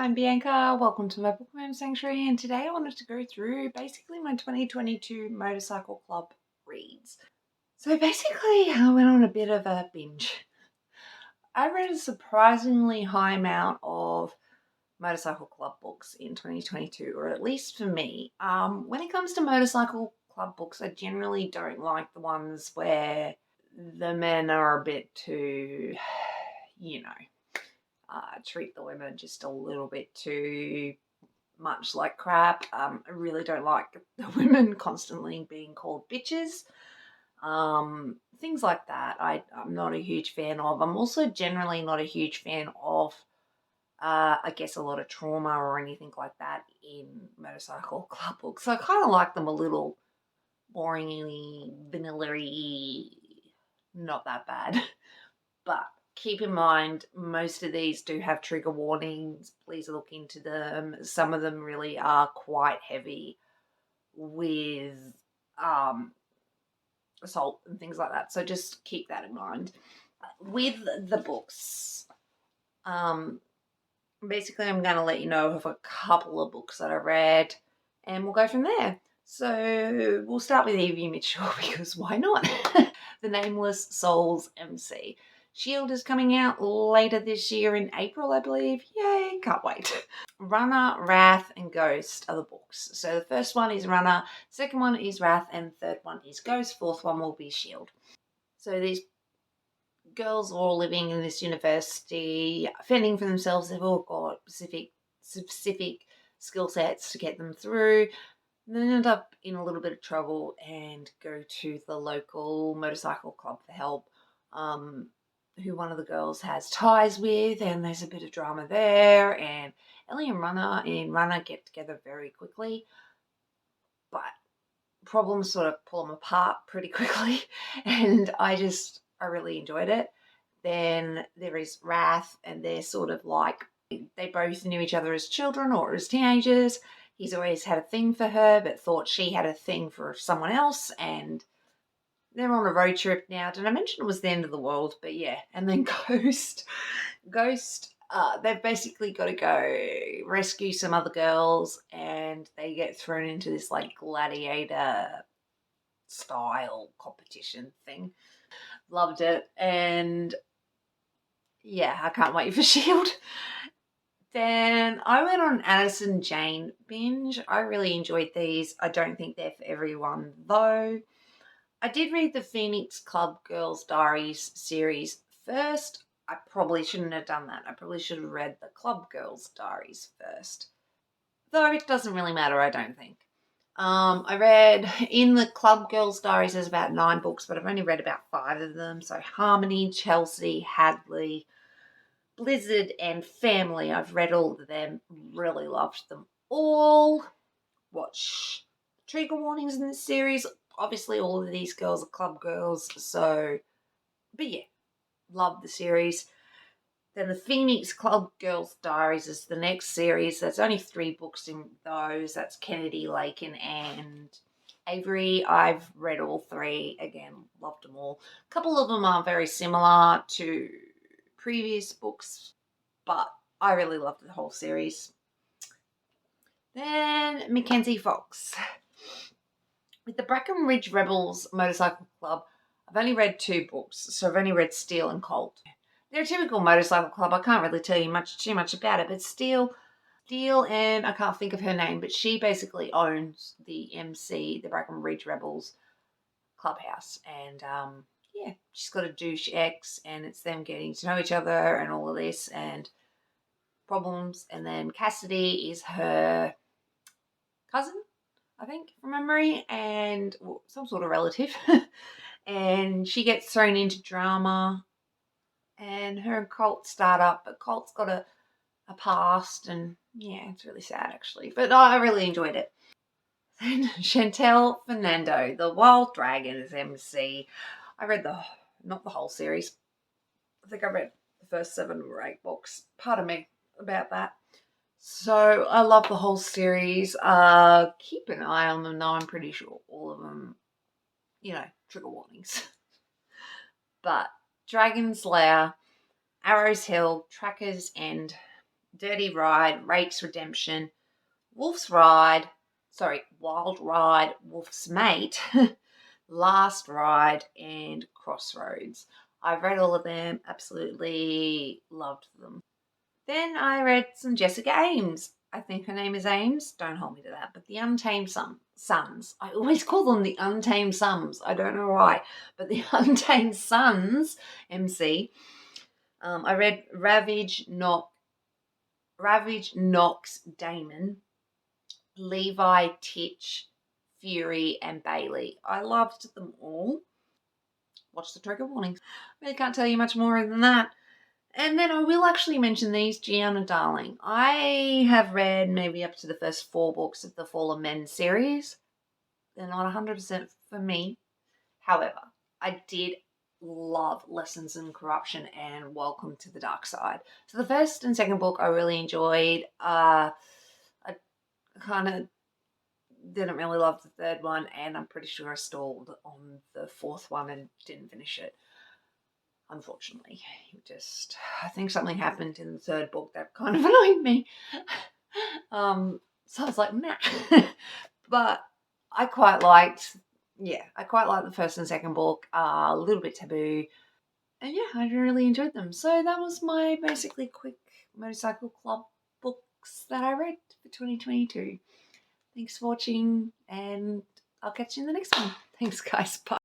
I'm Bianca. Welcome to my Bookworm Sanctuary, and today I wanted to go through basically my 2022 Motorcycle Club reads. So basically, I went on a bit of a binge. I read a surprisingly high amount of Motorcycle Club books in 2022, or at least for me. When it comes to Motorcycle Club books, I generally don't like the ones where the men are a bit too, you know, treat the women just a little bit too much like crap. I really don't like the women constantly being called bitches. Things like that I'm not a huge fan of. I'm also generally not a huge fan of, I guess, a lot of trauma or anything like that in Motorcycle Club books. So I kind of like them a little boringly, vanilla-y, not that bad. But keep in mind, most of these do have trigger warnings. Please look into them. Some of them really are quite heavy with assault and things like that. So just keep that in mind. With the books, basically I'm going to let you know of a couple of books that I read and we'll go from there. So we'll start with Evie Mitchell because why not? The Nameless Souls MC. Shield is coming out later this year in April, I believe. Yay, can't wait. Runner, Wrath, and Ghost are the books. So the first one is Runner, second one is Wrath, and third one is Ghost. Fourth one will be Shield. So these girls are all living in this university, fending for themselves. They've all got specific skill sets to get them through. And then end up in a little bit of trouble and go to the local motorcycle club for help, who one of the girls has ties with, and there's a bit of drama there. And Ellie and Runner get together very quickly, but problems sort of pull them apart pretty quickly, and I really enjoyed it. Then there is Wrath, and they're sort of like, they both knew each other as children or as teenagers. He's always had a thing for her, but thought she had a thing for someone else, and they're on a road trip now. Did I mention it was the end of the world? But yeah, and then Ghost, they've basically got to go rescue some other girls, and they get thrown into this like gladiator style competition thing. Loved it, and yeah, I can't wait for Shield. Then I went on Addison Jane binge. I really enjoyed these. I don't think they're for everyone though. I did read the Phoenix Club Girls Diaries series first. I probably shouldn't have done that. I probably should have read the Club Girls Diaries first. Though it doesn't really matter, I don't think. I read in the Club Girls Diaries, there's about 9 books, but I've only read about 5 of them. So Harmony, Chelsea, Hadley, Blizzard, and Family. I've read all of them. Really loved them all. Watch trigger warnings in this series. Obviously, all of these girls are club girls. So, but yeah, love the series. Then the Phoenix Club Girls Diaries is the next series. There's only 3 books in those. That's Kennedy, Lakin, and Avery. I've read all 3. Again, loved them all. A couple of them are very similar to previous books, but I really loved the whole series. Then Mackenzie Fox. With the Brackenridge Rebels Motorcycle Club, I've only read 2 books, so I've only read Steel and Colt. They're a typical motorcycle club. I can't really tell you too much about it, but Steel, and I can't think of her name, but she basically owns the MC, the Brackenridge Rebels clubhouse, and yeah, she's got a douche ex, and it's them getting to know each other and all of this and problems. And then Cassidy is her cousin, I think, from memory, and some sort of relative. And she gets thrown into drama, and her and Colt start up, but Colt's got a past, and yeah, it's really sad actually. But I really enjoyed it. Then Chantel Fernando, The Wild Dragons MC. I read not the whole series. I think I read the first 7 or 8 books. Pardon me about that. So I love the whole series. Keep an eye on them though. I'm pretty sure all of them, trigger warnings. But Dragon's Lair, Arrow's Hill, Tracker's End, Dirty Ride, Rake's Redemption, Wolf's Ride, Wild Ride, Wolf's Mate, Last Ride, and Crossroads. I've read all of them, absolutely loved them. Then I read some Jessica Ames. I think her name is Ames. Don't hold me to that. But the Untamed Sons. I always call them the Untamed Sons. I don't know why. But the Untamed Sons, MC. I read Ravage, Knox, Damon, Levi, Titch, Fury, and Bailey. I loved them all. Watch the trigger warnings. Really can't tell you much more than that. And then I will actually mention these, Gianna Darling. I have read maybe up to the first 4 books of the Fallen Men series. They're not 100% for me. However, I did love Lessons in Corruption and Welcome to the Dark Side. So the first and second book I really enjoyed. I kind of didn't really love the third one, and I'm pretty sure I stalled on the fourth one and didn't finish it. Unfortunately, I think something happened in the third book that kind of annoyed me. So I was like, nah. But I quite liked the first and second book, a little bit taboo. And yeah, I really enjoyed them. So that was my basically quick Motorcycle Club books that I read for 2022. Thanks for watching, and I'll catch you in the next one. Thanks, guys. Bye.